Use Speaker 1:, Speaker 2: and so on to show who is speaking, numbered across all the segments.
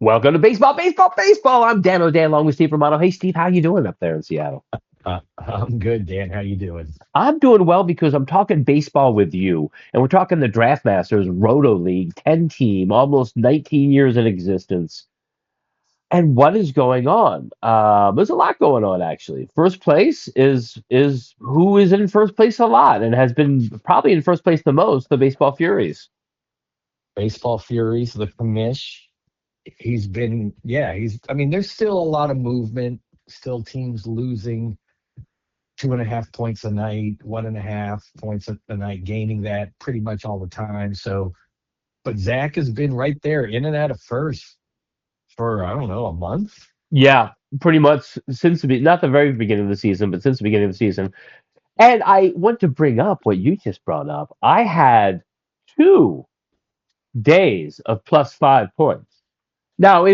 Speaker 1: Welcome to Baseball, Baseball, Baseball. I'm Dan O'Dan along with Steve Romano. Hey, Steve, how you doing up there in Seattle?
Speaker 2: I'm good, Dan. How you doing?
Speaker 1: I'm doing well because I'm talking baseball with you, and we're talking the DraftMasters Roto League, 10 team, almost 19 years in existence. And what is going on? There's a lot going on actually. First place is who is in first place a lot and has been probably in first place the most, the Baseball Furies.
Speaker 2: Baseball Furies, the commish. I mean, there's still a lot of movement, still teams losing 2.5 points a night, 1.5 points a night, gaining that pretty much all the time. So, but Zach has been right there in and out of first for, I don't know, a month.
Speaker 1: Yeah, pretty much since not the very beginning of the season, but since the beginning of the season. And I want to bring up what you just brought up. I had 2 days of plus 5 points. Now,
Speaker 2: I, s-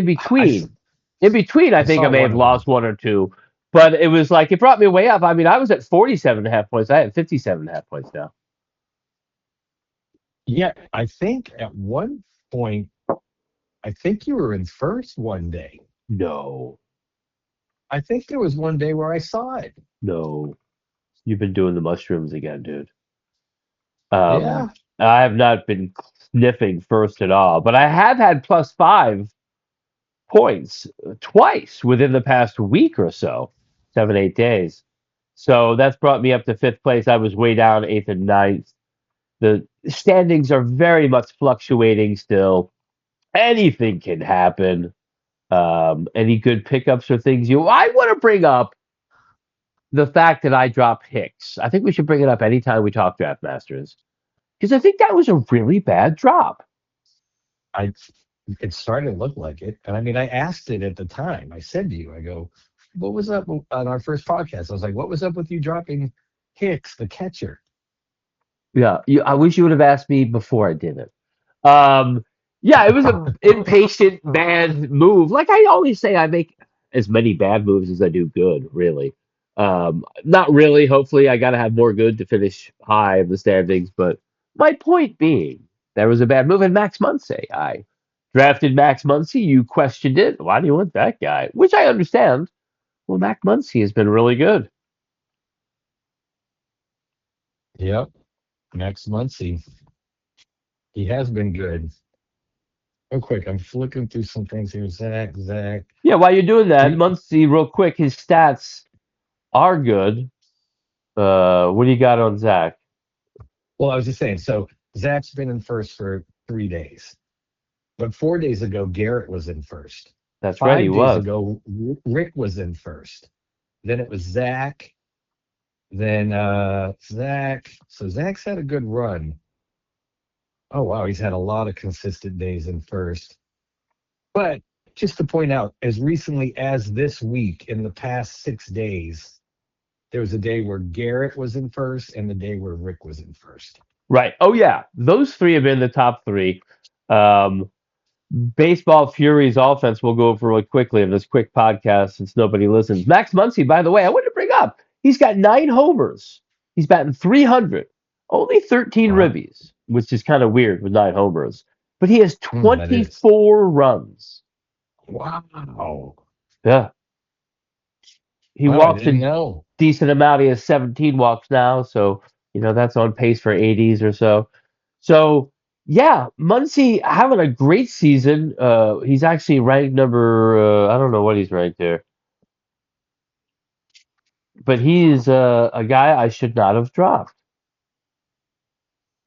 Speaker 1: in between, I
Speaker 2: I
Speaker 1: think I
Speaker 2: saw
Speaker 1: may
Speaker 2: one
Speaker 1: have
Speaker 2: of them.
Speaker 1: lost one or two, but it was like it brought me way up. I mean, I was at 47.5 points. I had 57.5 points now.
Speaker 2: Yeah, I think at one point, I think you were in first one day.
Speaker 1: No,
Speaker 2: I think there was one day where I saw it.
Speaker 1: no, you've been doing the mushrooms again, dude. Um,
Speaker 2: Yeah.
Speaker 1: I have not been sniffing first at all, but I have had plus 5 points twice within the past week or so, 7, 8 days. So that's brought me up to fifth place. I was way down eighth and ninth. The standings are very much fluctuating still. Anything can happen. Any good pickups or things you. I want to bring up the fact that I dropped Hicks. I think we should bring it up anytime we talk Draft Masters because I think that was a really bad drop.
Speaker 2: I it started to look like it. And I mean, I asked it at the time. I said to you, I go, what was up on our first podcast? I was like, what was up with you dropping Hicks, the catcher?
Speaker 1: Yeah, I wish you would have asked me before I did it. Yeah, it was an impatient, bad move. Like I always say, I make as many bad moves as I do good, really. Not really. Hopefully, I got to have more good to finish high in the standings. But my point being, there was a bad move. And Max Muncy, I drafted Max Muncy. You questioned it. Why do you want that guy? Which I understand. Well, Max Muncy has been really good.
Speaker 2: Yep. Next Muncie. He has been good. Real quick, I'm flicking through some things here. Zach.
Speaker 1: Yeah, while you're doing that,
Speaker 2: Three.
Speaker 1: Muncy, real quick, his stats are good. What do you got on Zach?
Speaker 2: Well, I was just saying, so Zach's been in first for 3 days. But 4 days ago, Garrett was in first.
Speaker 1: That's right, he
Speaker 2: 5 days
Speaker 1: was.
Speaker 2: ago, Rick was in first. Then it was Zach. Then Zach. So Zach's had a good run. Oh wow, he's had a lot of consistent days in first. But just to point out, as recently as this week, in the past 6 days, there was a day where Garrett was in first and the day where Rick was in first.
Speaker 1: Right. Oh yeah, those three have been the top three. Um, Baseball Fury's offense we'll go over really quickly in this quick podcast since nobody listens. Max Muncy, by the way, I want to bring up. He's got 9 homers. He's batting 300, only 13
Speaker 2: Wow.
Speaker 1: ribbies, which is kind of weird with 9 homers. But he has
Speaker 2: That is.
Speaker 1: 24 runs.
Speaker 2: Wow.
Speaker 1: Yeah, he
Speaker 2: Wow, I
Speaker 1: walks
Speaker 2: didn't
Speaker 1: a
Speaker 2: know.
Speaker 1: decent amount. He has 17 walks now, so that's on pace for 80s or so. So yeah, Muncy having a great season. He's actually ranked number I don't know what he's ranked there, but he's a guy I should not have dropped.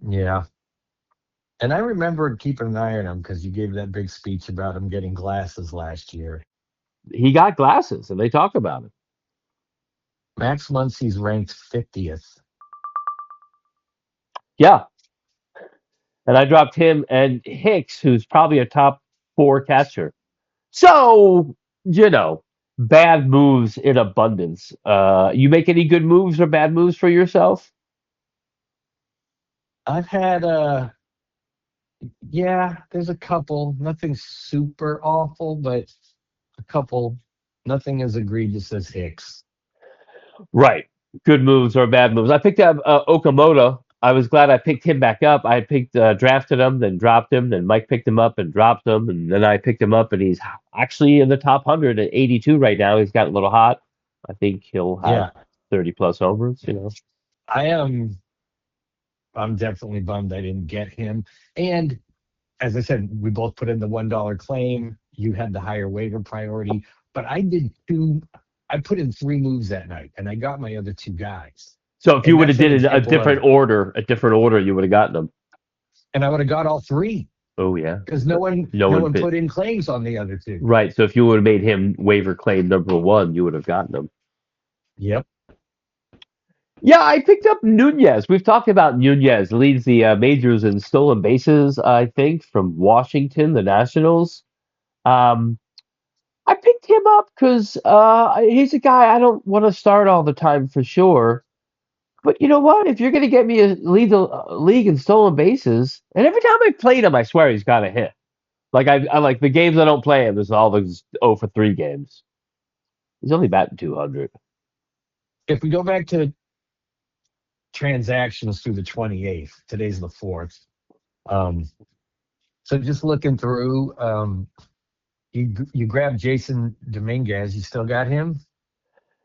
Speaker 2: Yeah. And I remember keeping an eye on him because you gave that big speech about him getting glasses last year.
Speaker 1: He got glasses, and they talk about it.
Speaker 2: Max Muncy's ranked 50th.
Speaker 1: Yeah, and I dropped him and Hicks, who's probably a top 4 catcher. So bad moves in abundance. You make any good moves or bad moves for yourself?
Speaker 2: I've had yeah, there's a couple. Nothing super awful, but a couple. Nothing as egregious as Hicks.
Speaker 1: Right. Good moves or bad moves. I picked up Okamoto I was glad I picked him back up. I picked drafted him, then dropped him, then Mike picked him up and dropped him, and then I picked him up, and he's actually in the top 100 at 82 right now. He's got a little hot. I think he'll have
Speaker 2: Yeah,
Speaker 1: 30 plus homers.
Speaker 2: I am. I'm definitely bummed I didn't get him. And as I said, we both put in the $1 claim. You had the higher waiver priority, but I did two. I put in three moves that night, and I got my other two guys.
Speaker 1: So if you
Speaker 2: And
Speaker 1: would have
Speaker 2: that's an
Speaker 1: did
Speaker 2: example of,
Speaker 1: a different order, you would have gotten him.
Speaker 2: and I would have got all three
Speaker 1: Oh yeah,
Speaker 2: because no one,
Speaker 1: no
Speaker 2: no
Speaker 1: one
Speaker 2: one
Speaker 1: bit
Speaker 2: put in claims on the other two.
Speaker 1: right. So if you would have made him waiver claim number one, you would have gotten him.
Speaker 2: Yep.
Speaker 1: Yeah, I picked up Nunez. We've talked about Nunez leads the majors in stolen bases. I think from Washington, the Nationals. Um, I picked him up because he's a guy I don't want to start all the time for sure. But you know what? If you're going to get me a lead the league in stolen bases, and every time I played him, I swear he's got a hit. Like I like the games I don't play him. There's all those 0 for 3 games. He's only batting 200.
Speaker 2: If we go back to transactions through the 28th, today's the 4th. Um, so just looking through, you grabbed Jason Dominguez. You still got him?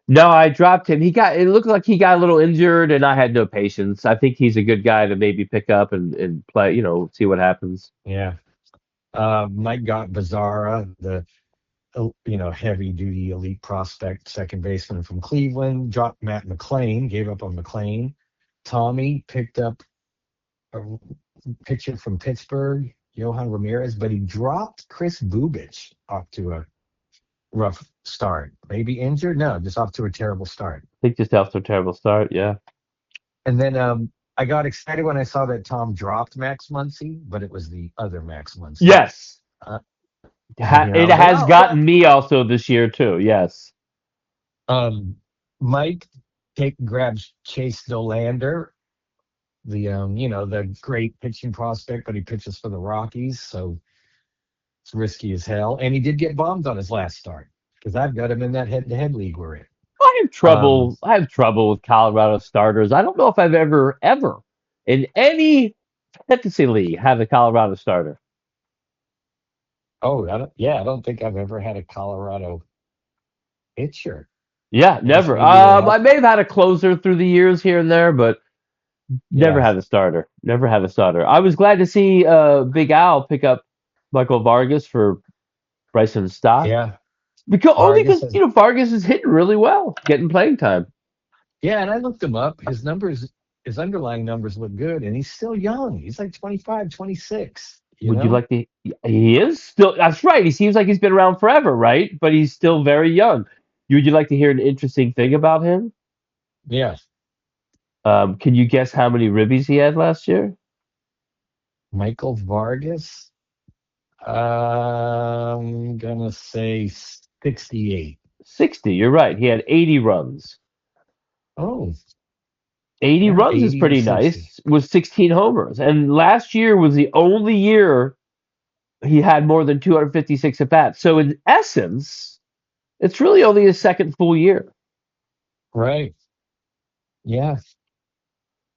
Speaker 1: No, I dropped him. It looked like he got a little injured, and I had no patience. I think he's a good guy to maybe pick up and play. See what happens.
Speaker 2: Yeah. Mike got Bizarra, the heavy duty elite prospect second baseman from Cleveland. Dropped Matt McLean, gave up on McLean. Tommy picked up a pitcher from Pittsburgh, Johan Ramirez, but he dropped Chris Bubich off to a rough start. Maybe injured? No, just off to a terrible start.
Speaker 1: I think just after a terrible start. Yeah.
Speaker 2: And then I got excited when I saw that Tom dropped Max Muncy, but it was the other Max Muncy.
Speaker 1: Yes.
Speaker 2: Uh,
Speaker 1: It
Speaker 2: but
Speaker 1: has gotten me also this year too. Yes.
Speaker 2: Mike grabs Chase Dolander, the great pitching prospect, but he pitches for the Rockies, so it's risky as hell. And he did get bombed on his last start because I've got him in that head-to-head league we're in.
Speaker 1: I have
Speaker 2: Um,
Speaker 1: trouble. I have trouble with Colorado starters. I don't know if I've ever in any fantasy league had a Colorado starter.
Speaker 2: I don't think I've ever had a Colorado pitcher.
Speaker 1: Yeah,
Speaker 2: I guess
Speaker 1: never.
Speaker 2: maybe they
Speaker 1: I
Speaker 2: help.
Speaker 1: may have had a closer through the years here and there, but never
Speaker 2: Yeah,
Speaker 1: had a starter. Never had a starter. I was glad to see Big Al pick up Michael Vargas for Bryson Stott
Speaker 2: yeah.
Speaker 1: because
Speaker 2: Vargas has,
Speaker 1: Vargas is hitting really well, getting playing time.
Speaker 2: yeah, and I looked him up. His underlying numbers look good, and he's still young. He's like 25, 26.
Speaker 1: Would you like to? He is still. That's right. He seems like he's been around forever, right? But he's still very young. Would you like to hear an interesting thing about him?
Speaker 2: Yeah.
Speaker 1: Can you guess how many ribbies he had last year?
Speaker 2: Michael Vargas. I'm gonna say 68.
Speaker 1: 60. You're right. He had 80 runs.
Speaker 2: Oh,
Speaker 1: 80
Speaker 2: yeah,
Speaker 1: runs is
Speaker 2: 80 to
Speaker 1: pretty
Speaker 2: 60.
Speaker 1: nice. With 16 homers, and last year was the only year he had more than 256 at bats. So in essence, it's really only his second full year.
Speaker 2: Right. Yeah.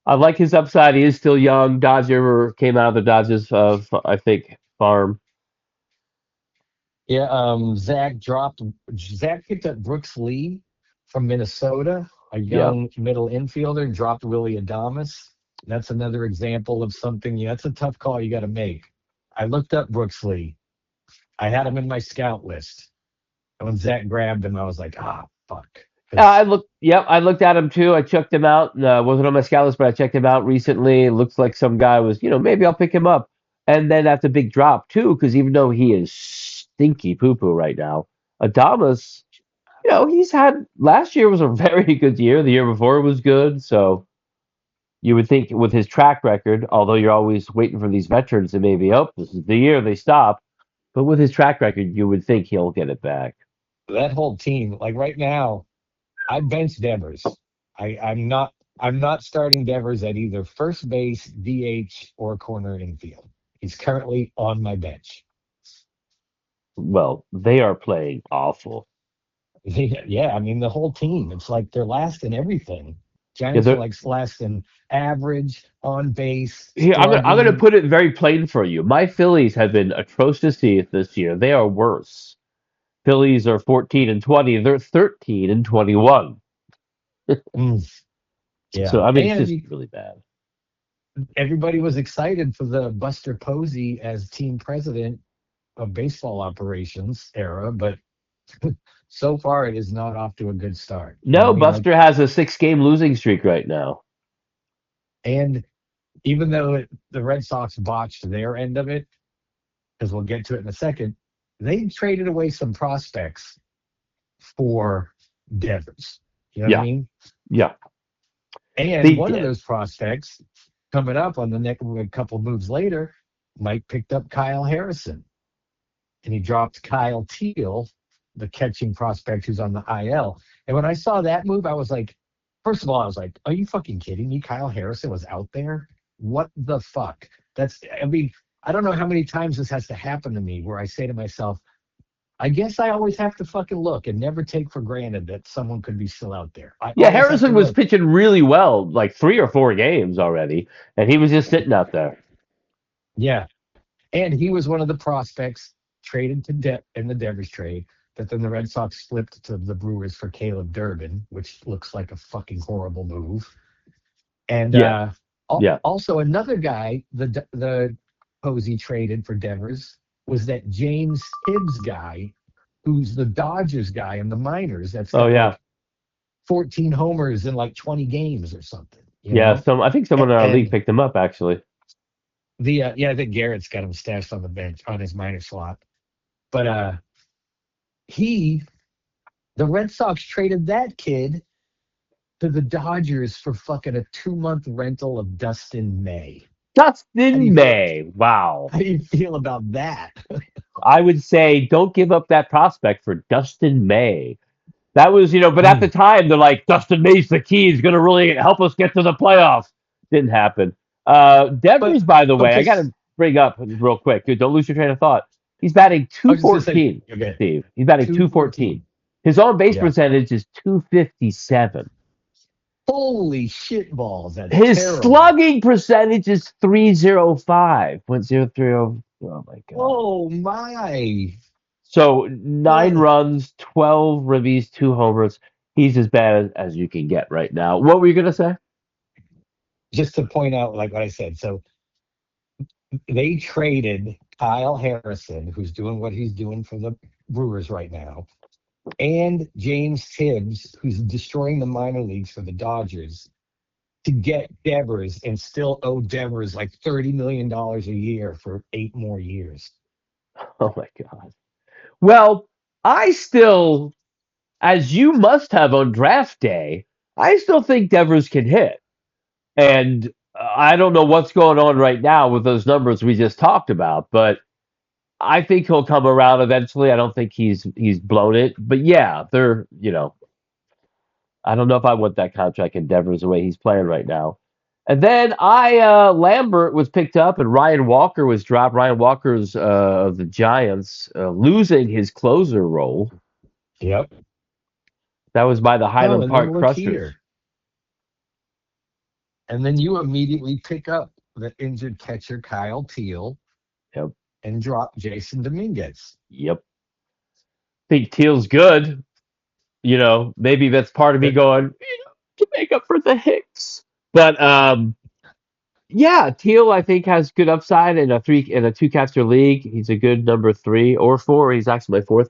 Speaker 1: I like his upside. He is still young. Dodger came out of the Dodgers, I think, farm.
Speaker 2: Yeah. Zach picked up Brooks Lee from Minnesota, a
Speaker 1: Yeah.
Speaker 2: young middle infielder, and dropped Willie Adamas. That's another example of something. Yeah, that's a tough call you got to make. I looked up Brooks Lee. I had him in my scout list. And when Zach grabbed him, I was like, fuck.
Speaker 1: I
Speaker 2: Because
Speaker 1: looked. Yep, I looked at him too. I checked him out. Wasn't on my scout list, but I checked him out recently. It looks like some guy was, maybe I'll pick him up. And then that's a big drop too, because even though he is stinky poo poo right now, Adamas, he's had last year was a very good year. The year before was good. So you would think with his track record, although you're always waiting for these veterans to maybe, oh, this is the year they stop. But with his track record, you would think he'll get it back.
Speaker 2: that whole team, like right now, I benched Devers. I'm not starting Devers at either first base, DH, or corner infield. He's currently on my bench.
Speaker 1: Well, they are playing awful.
Speaker 2: Yeah, I mean the whole team. It's like they're last in everything.
Speaker 1: Yeah,
Speaker 2: Giants are like less than average on base,
Speaker 1: here, I'm gonna
Speaker 2: slugging.
Speaker 1: put it very plain for you. My Phillies have been atrocious this year. They are worse. Phillies are 14 and 20. They're 13 and 21.
Speaker 2: Mm,
Speaker 1: So
Speaker 2: yeah,
Speaker 1: I mean, it's
Speaker 2: and
Speaker 1: just really bad.
Speaker 2: everybody was excited for the Buster Posey as team president of baseball operations era, but so far it is not off to a good start. You know what
Speaker 1: No,
Speaker 2: I mean? Like,
Speaker 1: Buster has a 6 game losing streak right now.
Speaker 2: and even though the Red Sox botched their end of it, because we'll get to it in a second, they traded away some prospects for Devers. You know what I
Speaker 1: Yeah,
Speaker 2: mean?
Speaker 1: yeah,
Speaker 2: And
Speaker 1: they
Speaker 2: one of
Speaker 1: did.
Speaker 2: those prospects coming up on the next a couple moves later, Mike picked up Kyle Harrison and he dropped Kyle Teal, the catching prospect who's on the IL. And when I saw that move, I was like, first of all, I was like, are you fucking kidding me? Kyle Harrison was out there? What the fuck? I mean, I don't know how many times this has to happen to me where I say to myself, I guess I always have to fucking look and never take for granted that someone could be still out there. I
Speaker 1: Yeah,
Speaker 2: always have to
Speaker 1: Harrison was
Speaker 2: look.
Speaker 1: pitching really well, like 3 or 4 games already, and he was just sitting out there.
Speaker 2: Yeah. And he was one of the prospects traded to in the Devers trade that then the Red Sox flipped to the Brewers for Caleb Durbin, which looks like a fucking horrible move. And
Speaker 1: Yeah, yeah.
Speaker 2: also another guy, the Posey traded for Devers was that James Tibbs guy, who's the Dodgers guy in the minors. That's
Speaker 1: Oh
Speaker 2: got
Speaker 1: yeah,
Speaker 2: like 14 homers in like 20 games or something, you
Speaker 1: yeah.
Speaker 2: know?
Speaker 1: I think someone in our league
Speaker 2: And
Speaker 1: picked him up actually.
Speaker 2: yeah, I think Garrett's got him stashed on the bench on his minor slot. But he the Red Sox traded that kid to the Dodgers for fucking a 2 month rental of Dustin May. How do
Speaker 1: Dustin
Speaker 2: you feel?
Speaker 1: May. Wow.
Speaker 2: How do you feel about that?
Speaker 1: I would say don't give up that prospect for Dustin May. That was, but at the
Speaker 2: Mm.
Speaker 1: time they're like Dustin May's the key. He's going to really help us get to the playoffs. Didn't happen.
Speaker 2: But
Speaker 1: Devers, by the way, I
Speaker 2: okay,
Speaker 1: got to bring up real quick. Dude, don't lose your train of thought. He's batting
Speaker 2: I was just gonna say
Speaker 1: 214,
Speaker 2: okay,
Speaker 1: Steve. He's batting 214.
Speaker 2: 214.
Speaker 1: His on base
Speaker 2: Yeah.
Speaker 1: percentage is 257.
Speaker 2: Holy shit balls, that's
Speaker 1: His
Speaker 2: terrible.
Speaker 1: slugging percentage is 305. 0.030. Oh my God.
Speaker 2: Oh my.
Speaker 1: So 9 runs, 12 ribbies, 2 homers. He's as bad as you can get right now. What were you gonna say?
Speaker 2: Just to point out, like what I said, so they traded Kyle Harrison, who's doing what he's doing for the Brewers right now, and James Tibbs, who's destroying the minor leagues for the Dodgers, to get Devers and still owe Devers like $30 million a year for 8 more years.
Speaker 1: Oh my God. Well, I still, as you must have on draft day, I still think Devers can hit. And I don't know what's going on right now with those numbers we just talked about, but I think he'll come around eventually. I don't think he's blown it, but yeah, I don't know if I want that contract in Devers the way he's playing right now. And then Lambert was picked up and Ryan Walker was dropped. Ryan Walker's of the Giants losing his closer role.
Speaker 2: Yep.
Speaker 1: That was by the
Speaker 2: Oh,
Speaker 1: Highland
Speaker 2: and then
Speaker 1: Park
Speaker 2: look
Speaker 1: Crushers.
Speaker 2: here. And then you immediately pick up the injured catcher Kyle Teal
Speaker 1: Yep,
Speaker 2: and drop Jason Dominguez.
Speaker 1: yep. Think Teal's good. Maybe that's part of me
Speaker 2: But
Speaker 1: going to make up for the Hicks. But yeah, Teal I think has good upside in a two catcher league. He's a good number 3 or 4. He's actually my fourth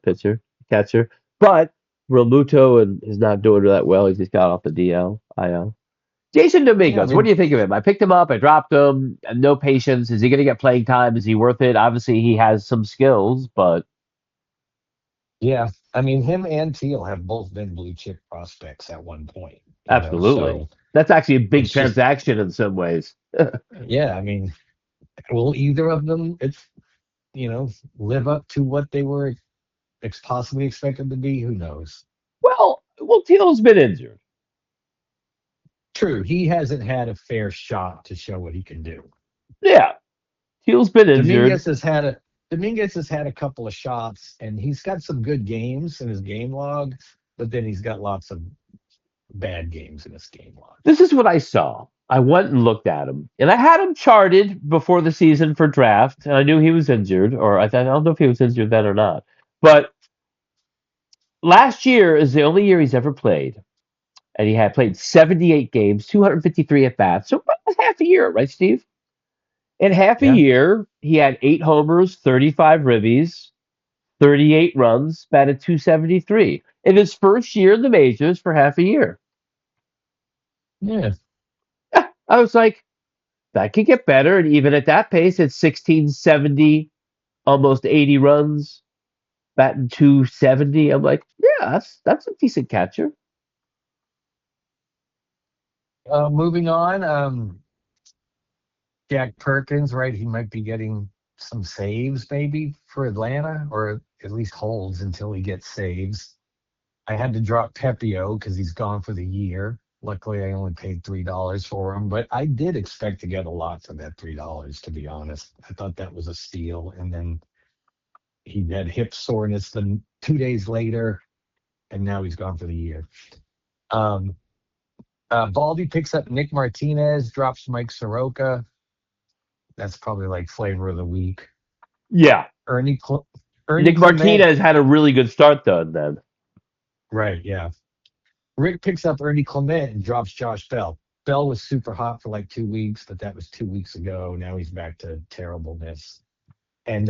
Speaker 1: catcher. But Realmuto and is not doing that well. He just got off the DL IL. Jason
Speaker 2: yeah, I
Speaker 1: Domingos, what do
Speaker 2: mean,
Speaker 1: you think of him? I picked him up. I dropped him. No patience. Is he going to get playing time? Is he worth it? Obviously, he has some skills, but
Speaker 2: yeah, I mean, him and Teal have both been blue chip prospects at one point,
Speaker 1: absolutely,
Speaker 2: so
Speaker 1: that's actually a big
Speaker 2: it's just,
Speaker 1: transaction in some ways.
Speaker 2: yeah, I mean, will either of them, you know, live up to what they were possibly expected to be? Who knows?
Speaker 1: Well, Teal's been injured.
Speaker 2: True, he hasn't had a fair shot to show what he can do.
Speaker 1: Yeah, Teal's been injured.
Speaker 2: Dominguez has had a Dominguez has had a couple of shots, and he's got some good games in his game log, but then he's got lots of bad games in this game log.
Speaker 1: This is what I saw. I went and looked at him, and I had him charted before the season for draft. And I knew he was injured, or I don't know if he was injured then or not. But last year is the only year he's ever played, and he had played 78 games, 253 at bats, so about half a year, right, Steve? In half a
Speaker 2: Yeah,
Speaker 1: year, he had 8 homers, 35 ribbies, 38 runs, batted 273 in his first year in the majors for half a year.
Speaker 2: yeah.
Speaker 1: I was like, that could get better. And even at that pace, it's 1670, almost 80 runs, batting 270. I'm like, yeah, that's a decent catcher.
Speaker 2: Moving on, Jack Perkins, right? He might be getting some saves maybe for Atlanta, or at least holds until he gets saves. I had to drop Pepio because he's gone for the year. Luckily, I only paid $3 for him, but I did expect to get a lot for that $3. To be honest, I thought that was a steal. And then he had hip soreness. Then 2 days later, and now he's gone for the year. Um, Baldy picks up Nick Martinez, drops Mike Soroka. That's probably like flavor of the week.
Speaker 1: Yeah.
Speaker 2: Ernie Ernie
Speaker 1: Nick
Speaker 2: Clement,
Speaker 1: Martinez had a really good start, though, then.
Speaker 2: right? Yeah. Rick picks up Ernie Clement and drops Josh Bell. Bell was super hot for like 2 weeks, but that was 2 weeks ago. Now he's back to terribleness. And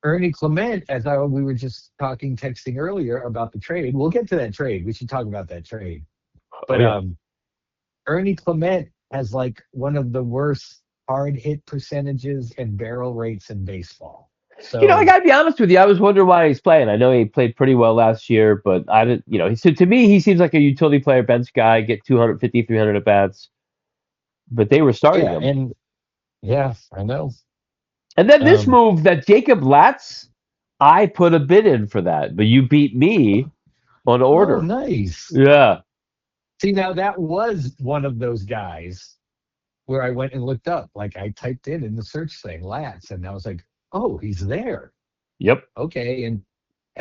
Speaker 2: Ernie Clement, we were just talking, texting earlier about the trade. We'll get to that trade. We should talk about that trade.
Speaker 1: Oh,
Speaker 2: But
Speaker 1: yeah.
Speaker 2: Ernie Clement has like one of the worst hard hit percentages and barrel rates in baseball.
Speaker 1: I
Speaker 2: So
Speaker 1: got to be honest with you. I was wondering why he's playing. I know he played pretty well last year, but I didn't, so to me, he seems like a utility player, bench guy, get 250, 300 at bats, but they were starting
Speaker 2: yeah,
Speaker 1: him.
Speaker 2: and yeah, I know.
Speaker 1: And then this
Speaker 2: Um,
Speaker 1: move that Jacob Latz, I put a bid in for that, but you beat me on
Speaker 2: oh,
Speaker 1: order.
Speaker 2: nice.
Speaker 1: Yeah.
Speaker 2: See, now that was one of those guys where I went and looked up. Like I typed in the search thing, Lats, and I was like, oh, he's there.
Speaker 1: Yep.
Speaker 2: Okay, and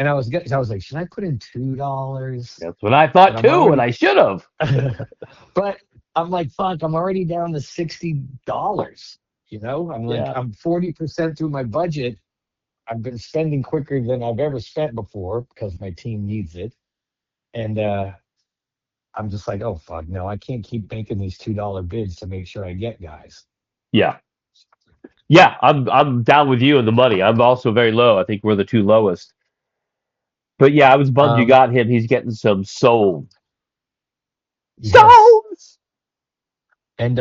Speaker 2: I was like, should I put in $2?
Speaker 1: That's what I
Speaker 2: But
Speaker 1: thought
Speaker 2: I'm
Speaker 1: too, and
Speaker 2: already,
Speaker 1: I should have.
Speaker 2: but I'm like, fuck, I'm already down to $60. I'm like,
Speaker 1: Yeah.
Speaker 2: I'm 40% through my budget. I've been spending quicker than I've ever spent before because my team needs it. And I'm just like, oh fuck, no, I can't keep making these $2 bids to make sure I get guys.
Speaker 1: Yeah. Yeah, I'm down with you in the money. I'm also very low. I think we're the two lowest. But yeah, I was bummed you
Speaker 2: Um,
Speaker 1: got him. He's getting some soul.
Speaker 2: yes.
Speaker 1: Souls.
Speaker 2: And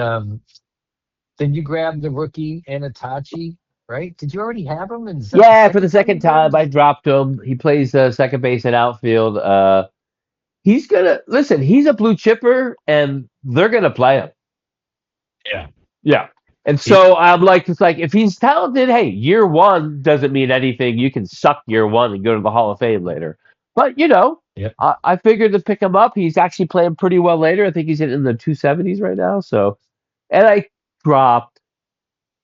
Speaker 2: then you grab the rookie Anatachi, right? Did you already have him? And is that the
Speaker 1: Yeah, for the
Speaker 2: second time
Speaker 1: second
Speaker 2: you grabbed
Speaker 1: time,
Speaker 2: him?
Speaker 1: I dropped him. He plays second base and outfield. He's gonna listen. He's a blue chipper, and they're gonna play him.
Speaker 2: Yeah.
Speaker 1: Yeah. And
Speaker 2: He,
Speaker 1: so I'm like, it's like if he's talented, hey, year one doesn't mean anything. You can suck year one and go to the Hall of Fame later. But
Speaker 2: yeah.
Speaker 1: I figured to pick him up. He's actually playing pretty well later. I think he's in the 270s right now. So, and I dropped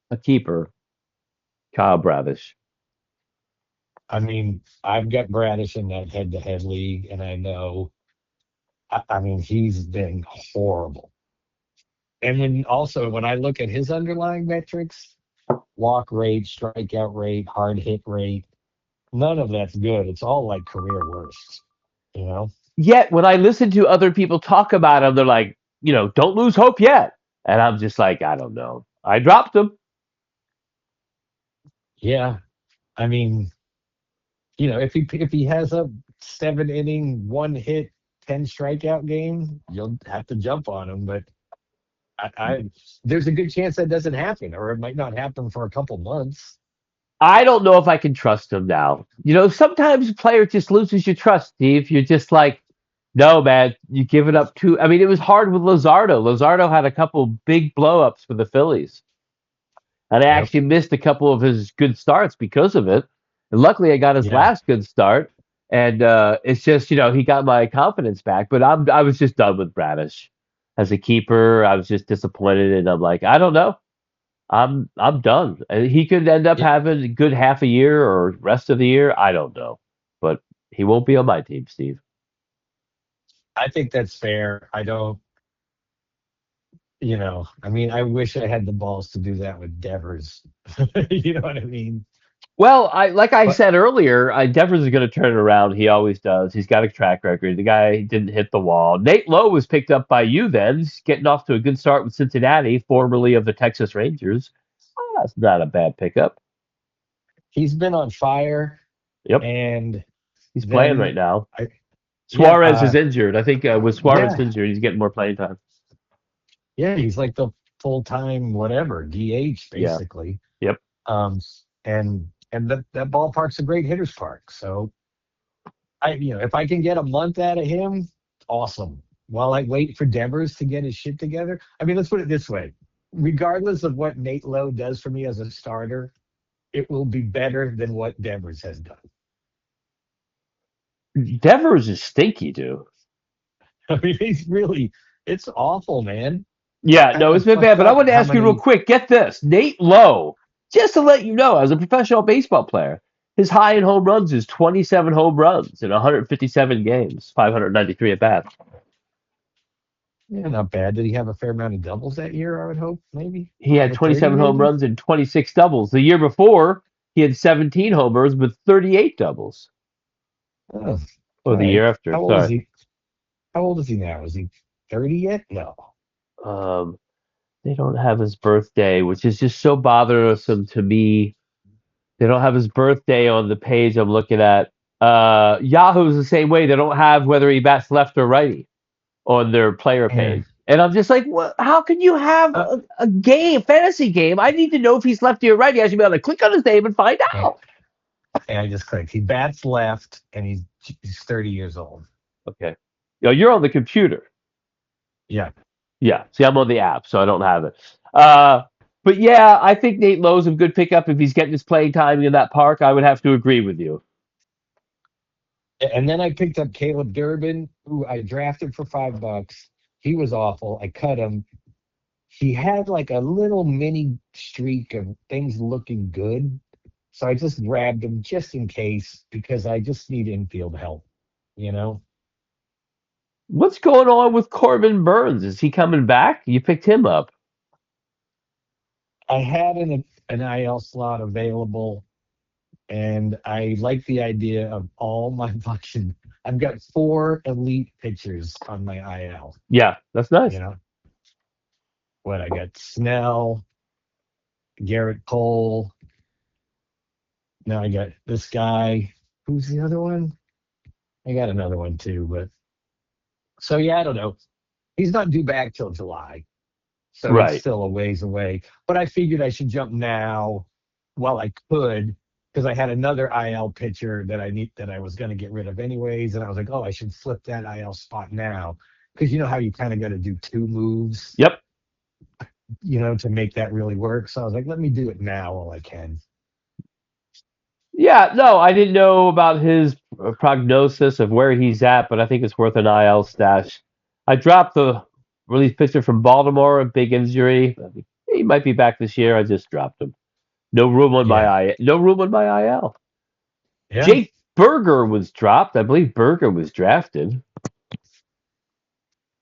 Speaker 1: a keeper, Kyle Bradish.
Speaker 2: I mean, I've got Bradish in that head-to-head league, and I know. I mean, he's been horrible. And then also, when I look at his underlying metrics, walk rate, strikeout rate, hard hit rate, none of that's good. It's all like career worst. You know?
Speaker 1: Yet when I listen to other people talk about him, they're like, don't lose hope yet. And I'm just like, I don't know. I dropped him.
Speaker 2: Yeah. I mean, if he has a 7 inning, 1 hit, 10 strikeout game, you'll have to jump on him. But I there's a good chance that doesn't happen, or it might not happen for a couple months.
Speaker 1: I don't know if I can trust him now. Sometimes a player just loses your trust, Steve. You're just like, no, man, you give it up too. I mean, it was hard with Luzardo. Luzardo had a couple big blowups for the Phillies, and I
Speaker 2: Yep.
Speaker 1: actually missed a couple of his good starts because of it. And luckily, I got his
Speaker 2: Yeah.
Speaker 1: last good start, and it's just he got my confidence back. But I was just done with Bradish as a keeper. I was just disappointed, and I'm like, I don't know. I'm done. And he could end up
Speaker 2: Yeah.
Speaker 1: having a good half a year or rest of the year. I don't know, but he won't be on my team, Steve.
Speaker 2: I think that's fair. I don't, I mean, I wish I had the balls to do that with Devers. You know what I mean?
Speaker 1: Well, I
Speaker 2: But
Speaker 1: said earlier, Devers is going to turn it around. He always does. He's got a track record. The guy didn't hit the wall. Nate Lowe was picked up by you then. He's getting off to a good start with Cincinnati, formerly of the Texas Rangers. That's not a bad pickup.
Speaker 2: he's been on fire,
Speaker 1: Yep,
Speaker 2: and
Speaker 1: he's playing right
Speaker 2: then
Speaker 1: now.
Speaker 2: I, yeah,
Speaker 1: Suarez is injured. I think with Suarez
Speaker 2: yeah,
Speaker 1: injured, he's getting more playing time.
Speaker 2: yeah, he's like the full time whatever DH
Speaker 1: Yeah.
Speaker 2: basically.
Speaker 1: Yep.
Speaker 2: Um, and that ballpark's a great hitter's park. So if I can get a month out of him, awesome. While I wait for Devers to get his shit together. I mean, let's put it this way: regardless of what Nate Lowe does for me as a starter, it will be better than what Devers has done.
Speaker 1: Devers is stinky, dude.
Speaker 2: I mean, it's awful, man.
Speaker 1: Yeah,
Speaker 2: I
Speaker 1: no, it's
Speaker 2: have
Speaker 1: been bad.
Speaker 2: fucked
Speaker 1: But I
Speaker 2: up
Speaker 1: want to
Speaker 2: how
Speaker 1: ask you real
Speaker 2: many.
Speaker 1: quick. Get this, Nate Lowe. Just to let you know, as a professional baseball player, his high in home runs is 27 home runs in 157 games, 593 at bats.
Speaker 2: Yeah, not bad. Did he have a fair amount of doubles that year? I would hope, maybe
Speaker 1: He had
Speaker 2: over 30,
Speaker 1: 27 home
Speaker 2: maybe.
Speaker 1: runs and 26 doubles. The year before, he had 17 homers with 38 doubles.
Speaker 2: Oh,
Speaker 1: Or
Speaker 2: all
Speaker 1: the
Speaker 2: right.
Speaker 1: year after,
Speaker 2: How old is
Speaker 1: sorry.
Speaker 2: he? How old is he now? Is he 30 yet? No.
Speaker 1: Um, they don't have his birthday, which is just so bothersome to me. They don't have his birthday on the page I'm looking at. Yahoo's the same way. They don't have whether he bats left or righty on their player
Speaker 2: Yeah.
Speaker 1: page. And I'm just like, what? How can you have
Speaker 2: Uh,
Speaker 1: a game, fantasy game? I need to know if he's lefty or righty. I should be able to click on his name and find
Speaker 2: yeah.
Speaker 1: out.
Speaker 2: And I just clicked. He bats left, and he's 30 years old.
Speaker 1: Okay. You're on the computer.
Speaker 2: Yeah.
Speaker 1: Yeah. See, I'm on the app, so I don't have it. Uh, but yeah, I think Nate Lowe's a good pickup if he's getting his playing time in that park. I would have to agree with you.
Speaker 2: And then I picked up Caleb Durbin, who I drafted for $5. He was awful. I cut him. He had like a little mini streak of things looking good. So I just grabbed him just in case because I just need infield help, you know?
Speaker 1: What's going on with Corbin Burns? Is he coming back? You picked him up.
Speaker 2: I had an IL slot available, and I like the idea of all my fucking. I've got four elite pitchers on my IL.
Speaker 1: Yeah, that's
Speaker 2: You
Speaker 1: nice.
Speaker 2: know what? I got Snell, Garrett Cole. Now I got this guy. Who's the other one? I got another one too, but so yeah, I don't know. He's not due back till July, so he's
Speaker 1: Right.
Speaker 2: still a ways away. But I figured I should jump now while I could because I had another IL pitcher that I was going to get rid of anyways, and I was like, oh, I should flip that IL spot now because you know how you kind of got to do two moves,
Speaker 1: Yep.
Speaker 2: to make that really work. So I was like, let me do it now while I can.
Speaker 1: Yeah, no, I didn't know about his prognosis of where he's at, but I think it's worth an IL stash. I dropped the release pitcher from Baltimore, a big injury. He might be back this year. I just dropped him.
Speaker 2: Yeah,
Speaker 1: No room on my IL.
Speaker 2: yeah,
Speaker 1: Jake Berger was dropped. I believe Berger was drafted.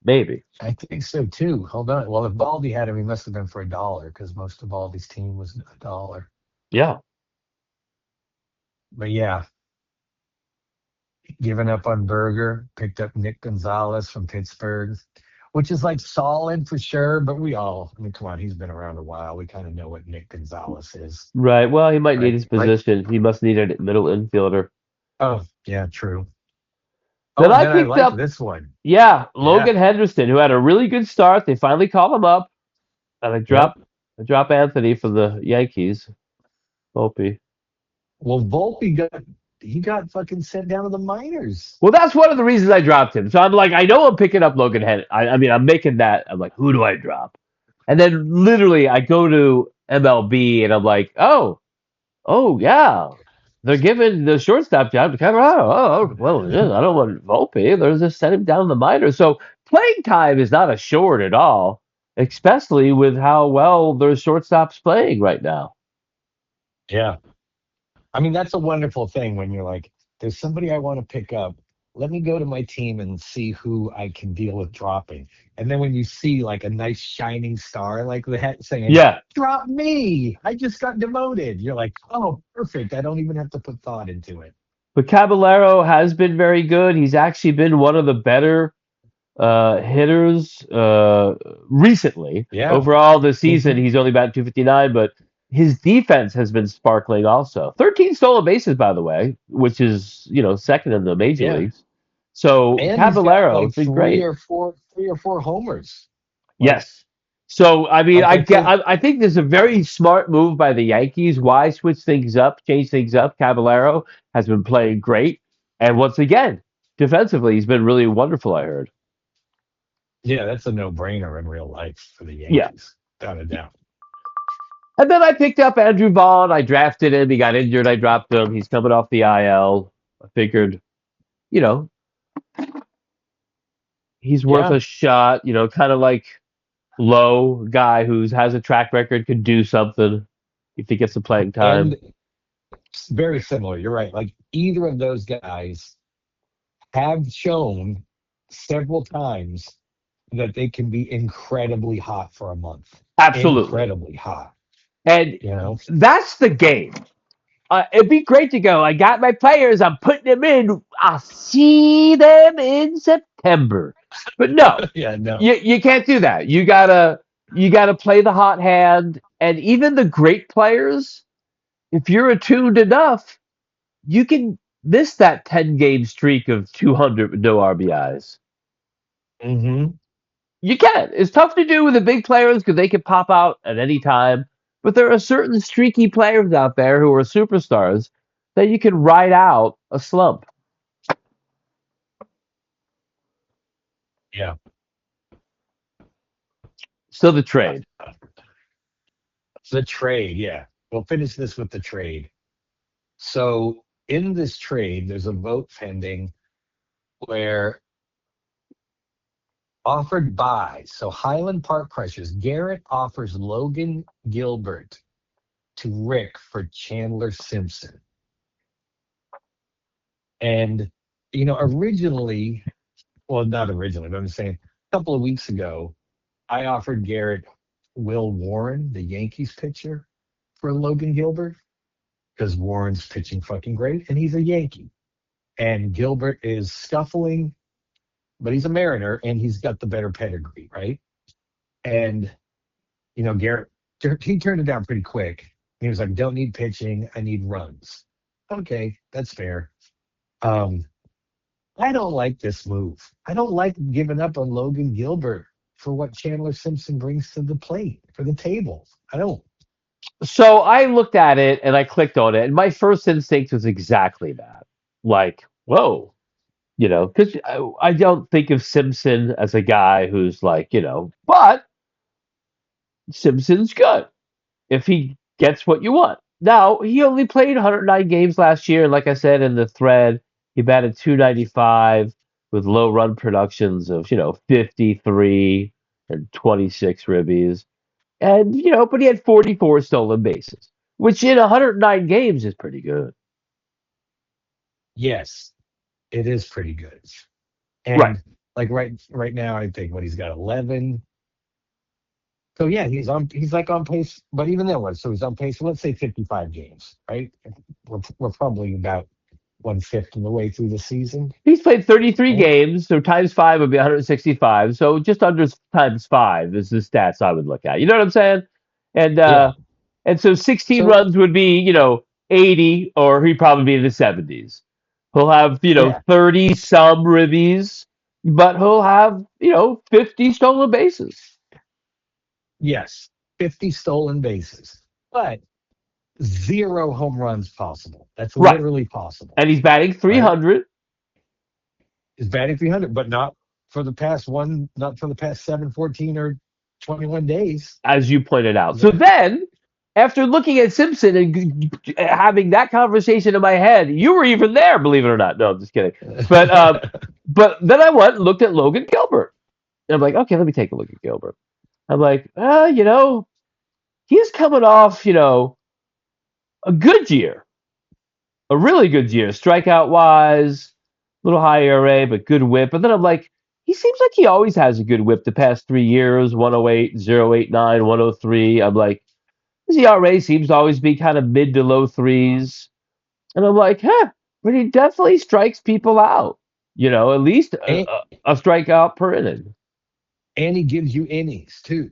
Speaker 1: Maybe.
Speaker 2: I think so too. Hold on. Well, if Baldy had him, he must have been for $1 because most of Baldy's team was $1.
Speaker 1: Yeah.
Speaker 2: But yeah, given up on Berger, picked up Nick Gonzalez from Pittsburgh, which is like solid for sure. But I mean, come on, he's been around a while. We kind of know what Nick Gonzalez is,
Speaker 1: Right. Well, he might need
Speaker 2: right?
Speaker 1: his
Speaker 2: Right.
Speaker 1: position. He must need a middle infielder.
Speaker 2: Oh, yeah, true.
Speaker 1: Then
Speaker 2: Oh, and
Speaker 1: I
Speaker 2: then I
Speaker 1: picked
Speaker 2: like
Speaker 1: up,
Speaker 2: this one.
Speaker 1: yeah,
Speaker 2: Yeah.
Speaker 1: Logan Henderson, who had a really good start. They finally called him up, and
Speaker 2: Yep.
Speaker 1: I drop Anthony for the Yankees. Opie.
Speaker 2: Well, he got fucking sent down to the minors.
Speaker 1: Well, that's one of the reasons I dropped him. So I'm like, I know I'm picking up Logan Henderson. I mean, I'm making that. I'm like, who do I drop? And then literally, I go to MLB, and I'm like, oh yeah, they're giving the shortstop job to Colorado. Well, yeah, I don't want Volpe. They're just send him down the minors. So playing time is not assured at all, especially with how well their shortstop's playing right now.
Speaker 2: Yeah. I mean, that's a wonderful thing when you're like, there's somebody I want to pick up. let me go to my team and see who I can deal with dropping. And then when you see like a nice shining star like that saying,
Speaker 1: Yeah,
Speaker 2: drop me, I just got demoted. You're like, oh, perfect. I don't even have to put thought into it.
Speaker 1: but Caballero has been very good. He's actually been one of the better hitters recently.
Speaker 2: Yeah.
Speaker 1: Overall this season,
Speaker 2: Hmm.
Speaker 1: he's only batting 259, but his defense has been sparkling also. 13 stolen bases, by the way, which is second in the major
Speaker 2: Yeah.
Speaker 1: leagues. So
Speaker 2: And he's got
Speaker 1: Caballero
Speaker 2: like
Speaker 1: has been great.
Speaker 2: 3 or 4 homers. Like,
Speaker 1: Yes. So I mean,
Speaker 2: like I think,
Speaker 1: I think there's a very smart move by the Yankees. Why switch things up, change things up? Caballero has been playing great, and once again, defensively, he's been really wonderful. I heard.
Speaker 2: yeah, that's a no-brainer in real life for the
Speaker 1: Yeah.
Speaker 2: Yankees, without a doubt.
Speaker 1: And then I picked up Andrew Vaughn. I drafted him. He got injured. I dropped him. He's coming off the IL. I figured, you know, he's worth
Speaker 2: Yeah.
Speaker 1: a shot. Kind of like Low guy who has a track record, could do something if he gets some playing
Speaker 2: And
Speaker 1: time.
Speaker 2: it's very similar. You're right. Like either of those guys have shown several times that they can be incredibly hot for a month.
Speaker 1: Absolutely.
Speaker 2: Incredibly hot,
Speaker 1: And
Speaker 2: you know?
Speaker 1: that's the game. It'd be great to go. I got my players. I'm putting them in. I'll see them in September. But no,
Speaker 2: Yeah, no.
Speaker 1: you can't do that. You gotta play the hot hand. And even the great players, if you're attuned enough, you can miss that 10-game streak of 200 with no RBIs.
Speaker 2: Hmm.
Speaker 1: You can. It's tough to do with the big players because they can pop out at any time. But there are certain streaky players out there who are superstars that you can ride out a slump.
Speaker 2: Yeah.
Speaker 1: So the trade.
Speaker 2: The trade, yeah. We'll finish this with the trade. So in this trade, there's a vote pending where offered by, so Highland Park Crushers, Garrett offers Logan Gilbert to Rick for Chandler Simpson. And, originally, well, not originally, but I'm saying a couple of weeks ago, I offered Garrett Will Warren, the Yankees pitcher, for Logan Gilbert because Warren's pitching fucking great and he's a Yankee. And Gilbert is scuffling, but he's a Mariner and he's got the better pedigree, right? And, Garrett, he turned it down pretty quick. He was like, don't need pitching, I need runs. Okay, that's fair. Um, I don't like this move. I don't like giving up on Logan Gilbert for what Chandler Simpson brings to the plate, for the table. I don't.
Speaker 1: So I looked at it and I clicked on it, and my first instinct was exactly that. Like, whoa, because I don't think of Simpson as a guy who's like, but Simpson's good if he gets what you want. Now, he only played 109 games last year, and like I said in the thread, he batted 295 with low run productions of, 53 and 26 ribbies. And, but he had 44 stolen bases, which in 109 games is pretty good.
Speaker 2: Yes, it is pretty good.
Speaker 1: Right.
Speaker 2: And like right now, I think what he's got 11. So yeah, he's like on pace, but even then, what? So he's on pace for let's say 55 games, right? We're probably about 1/5 of the way through the season,
Speaker 1: He's played 33
Speaker 2: right?
Speaker 1: games, so times five would be 165. So just under times five is the stats I would look at. You know what I'm saying? And
Speaker 2: Yeah.
Speaker 1: so 16
Speaker 2: So
Speaker 1: runs would be, 80, or he'd probably be in the 70s. He'll have,
Speaker 2: yeah,
Speaker 1: 30 some ribbies, but he'll have, 50 stolen bases.
Speaker 2: yes, 50 stolen bases, but zero home runs possible. That's
Speaker 1: Right.
Speaker 2: literally possible,
Speaker 1: And he's batting
Speaker 2: right?
Speaker 1: 300,
Speaker 2: Is batting 300, but not for the past 7, 14, or 21 days.
Speaker 1: as you pointed out. So then, after looking at Simpson and having that conversation in my head, you were even there, believe it or not. No, I'm just kidding. But but then I went and looked at Logan Gilbert. And I'm like, okay, let me take a look at Gilbert. I'm like, he's coming off, a good year, a really good year, strikeout wise. little high ERA, but good whip. But then I'm like, he seems like he always has a good whip the past 3 years 108, 089, 103. I'm like, his ERA seems to always be kind of mid to low threes. And I'm like, huh, but he definitely strikes people out. At least
Speaker 2: And,
Speaker 1: a strikeout per inning.
Speaker 2: and he gives you innings too.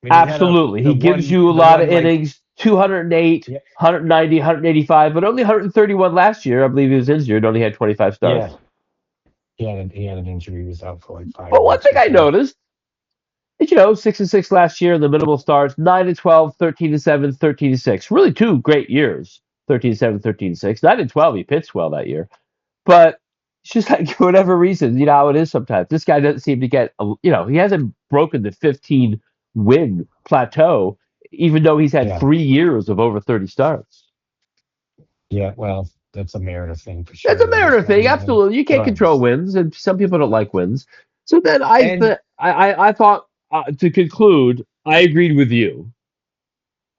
Speaker 2: I mean, he had
Speaker 1: Absolutely. He gives you a
Speaker 2: the
Speaker 1: lot of
Speaker 2: one like
Speaker 1: innings, 208,
Speaker 2: yeah,
Speaker 1: 190, 185, but only 131 last year. I believe he was injured, only had 25
Speaker 2: yeah,
Speaker 1: starts.
Speaker 2: he had an injury. He was out for like five
Speaker 1: But one
Speaker 2: weeks
Speaker 1: thing
Speaker 2: or
Speaker 1: I
Speaker 2: so.
Speaker 1: noticed is, 6-6 last year in the minimal starts, 9-12, 13-7, 13-6. Really two great years. 13-7, 13-6. 9-12, he pitched well that year. But it's just like, for whatever reason, how it is sometimes. This guy doesn't seem to get, he hasn't broken the 15 win plateau, even though he's had
Speaker 2: Yeah,
Speaker 1: 3 years of over 30 starts.
Speaker 2: yeah. Well, that's a Mariner thing for
Speaker 1: That's a
Speaker 2: sure. They just
Speaker 1: Mariner
Speaker 2: got to
Speaker 1: thing,
Speaker 2: get him
Speaker 1: absolutely. You can't control
Speaker 2: runs.
Speaker 1: wins, and some people don't like wins. So then
Speaker 2: And
Speaker 1: I thought, to conclude, I agreed with you.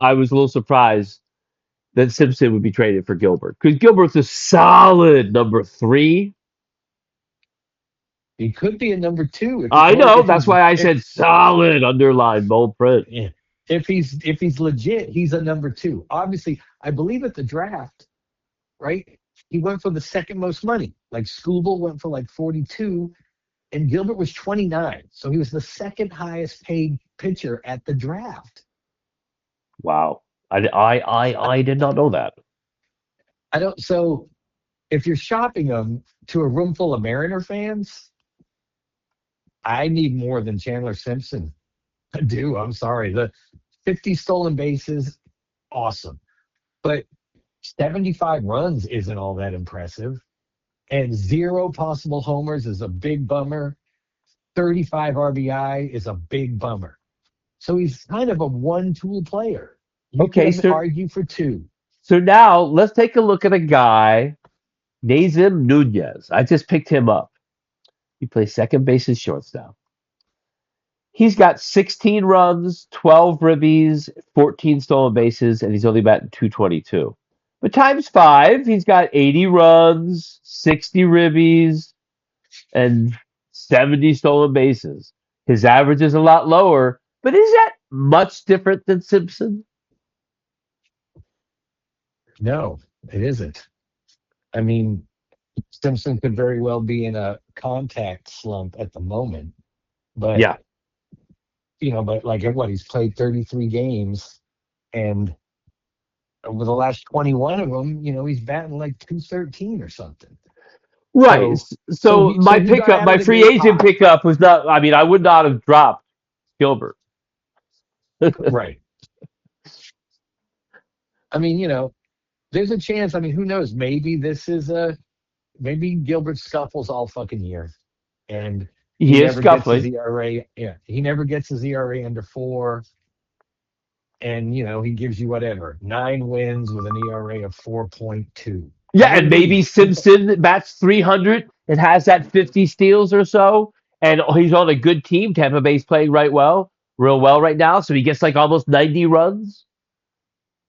Speaker 1: I was a little surprised that Simpson would be traded for Gilbert because Gilbert's a solid number three.
Speaker 2: he could be a number two if
Speaker 1: I
Speaker 2: well
Speaker 1: know. That's why I said solid, underline, bold print.
Speaker 2: yeah, if he's legit, he's a number two. Obviously, I believe at the draft, right? He went for the second most money. Like Scooble went for like 42, and Gilbert was 29. So he was the second highest paid pitcher at the draft.
Speaker 1: Wow. I did not know that.
Speaker 2: I don't. So if you're shopping him to a room full of Mariner fans, I need more than Chandler Simpson. I do. I'm sorry. The 50 stolen bases, awesome. But 75 runs isn't all that impressive. And zero possible homers is a big bummer. 35 RBI is a big bummer. So he's kind of a one tool player. You could
Speaker 1: Okay,
Speaker 2: have
Speaker 1: so
Speaker 2: argued for two.
Speaker 1: now let's take a look at a guy, Nazem Nunez. I just picked him up. He plays second base and shortstop. He's got 16 runs, 12 ribbies, 14 stolen bases, and he's only batting 222. But times five, he's got 80 runs, 60 ribbies, and 70 stolen bases. His average is a lot lower, but is that much different than Simpson?
Speaker 2: No, it isn't. I mean, Simpson could very well be in a contact slump at the moment, but
Speaker 1: Yeah.
Speaker 2: but like what he's played 33 games, and over the last 21 of them, he's batting like 213 or something.
Speaker 1: Right.
Speaker 2: So
Speaker 1: So
Speaker 2: so
Speaker 1: my
Speaker 2: he got
Speaker 1: pickup,
Speaker 2: out of
Speaker 1: my
Speaker 2: the
Speaker 1: free
Speaker 2: gate
Speaker 1: agent
Speaker 2: hot,
Speaker 1: pickup was not, I mean, I would not have dropped Gilbert.
Speaker 2: right? I mean, there's a chance. I mean, who knows? Maybe Gilbert scuffles all fucking year, and he
Speaker 1: He is
Speaker 2: never gets his
Speaker 1: scuffling.
Speaker 2: ERA. Yeah, he never gets his ERA under four, and he gives you whatever 9 wins with an ERA of 4.2.
Speaker 1: Yeah, and maybe
Speaker 2: Maybe.
Speaker 1: Simpson bats 300 and has that 50 steals or so, and he's on a good team. Tampa Bay's playing real well right now, so he gets like almost 90 runs.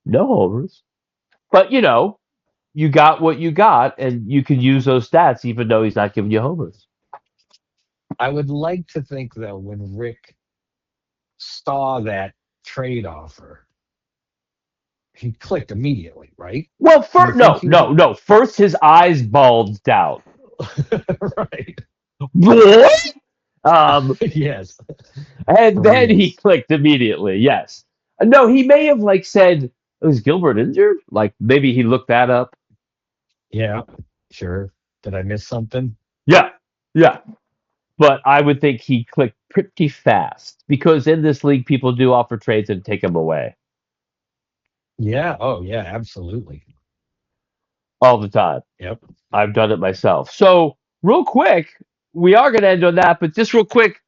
Speaker 1: No homers. But you got what you got, and you can use those stats even though he's not giving you homers.
Speaker 2: I would like to think though, when Rick saw that trade offer, he clicked immediately, right?
Speaker 1: Well,
Speaker 2: Do you
Speaker 1: first,
Speaker 2: think
Speaker 1: no,
Speaker 2: he was
Speaker 1: no, no. First, his eyes bulged out.
Speaker 2: right?
Speaker 1: What? Um,
Speaker 2: Yes,
Speaker 1: and
Speaker 2: for
Speaker 1: then he
Speaker 2: reals.
Speaker 1: clicked immediately. Yes. No, he may have like said, "Was Gilbert injured?" Like maybe he looked that up.
Speaker 2: Yeah, sure. Did I miss something?
Speaker 1: Yeah, yeah. But I would think he clicked pretty fast because in this league, people do offer trades and take them away
Speaker 2: Yeah. Oh, yeah. Absolutely.
Speaker 1: all the time.
Speaker 2: Yep.
Speaker 1: I've done it myself. So, real quick, we are going to end on that, but just real quick,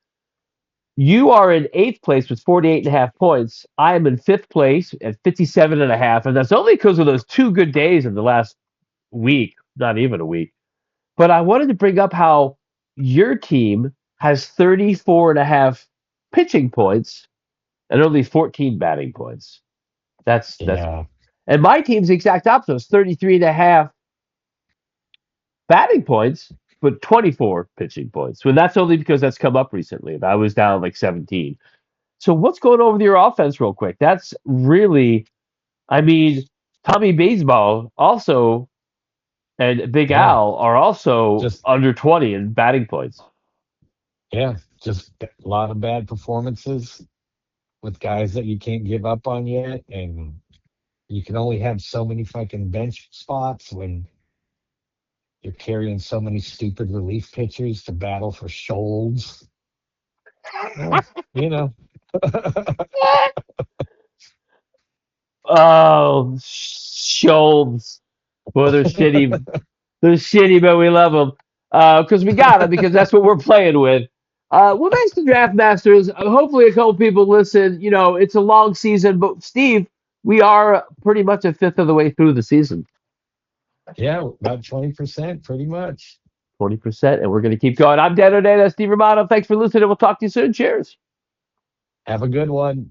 Speaker 1: you are in eighth place with 48.5 points. I am in fifth place at 57.5, and that's only because of those two good days in the last week, not even a week. But I wanted to bring up how your team has 34.5 pitching points and only 14 batting points. That's
Speaker 2: Yeah.
Speaker 1: and my team's the exact opposite. It's 33.5 batting points but 24 pitching points. Well, that's only because that's come up recently. I was down like 17. So what's going on with your offense, real quick? That's really, I mean, Tommy Baseball also and Big
Speaker 2: Yeah,
Speaker 1: Al are also
Speaker 2: just
Speaker 1: under 20 in batting points.
Speaker 2: yeah, just a lot of bad performances with guys that you can't give up on yet, and you can only have so many fucking bench spots when you're carrying so many stupid relief pitchers to battle for Scholds. Well, you know.
Speaker 1: Oh, Schultz. Boy, they're shitty. They're shitty, but we love them because we got them because that's what we're playing with. Well, thanks to Draft Masters. Hopefully, a couple people listen. You know, it's a long season, but Steve, we are pretty much a fifth of the way through the season,
Speaker 2: Yeah, about 20%, pretty much.
Speaker 1: 20%, and we're going to keep going. I'm Dan O'Day. That's Steve Romano. Thanks for listening. We'll talk to you soon. Cheers.
Speaker 2: Have a good one.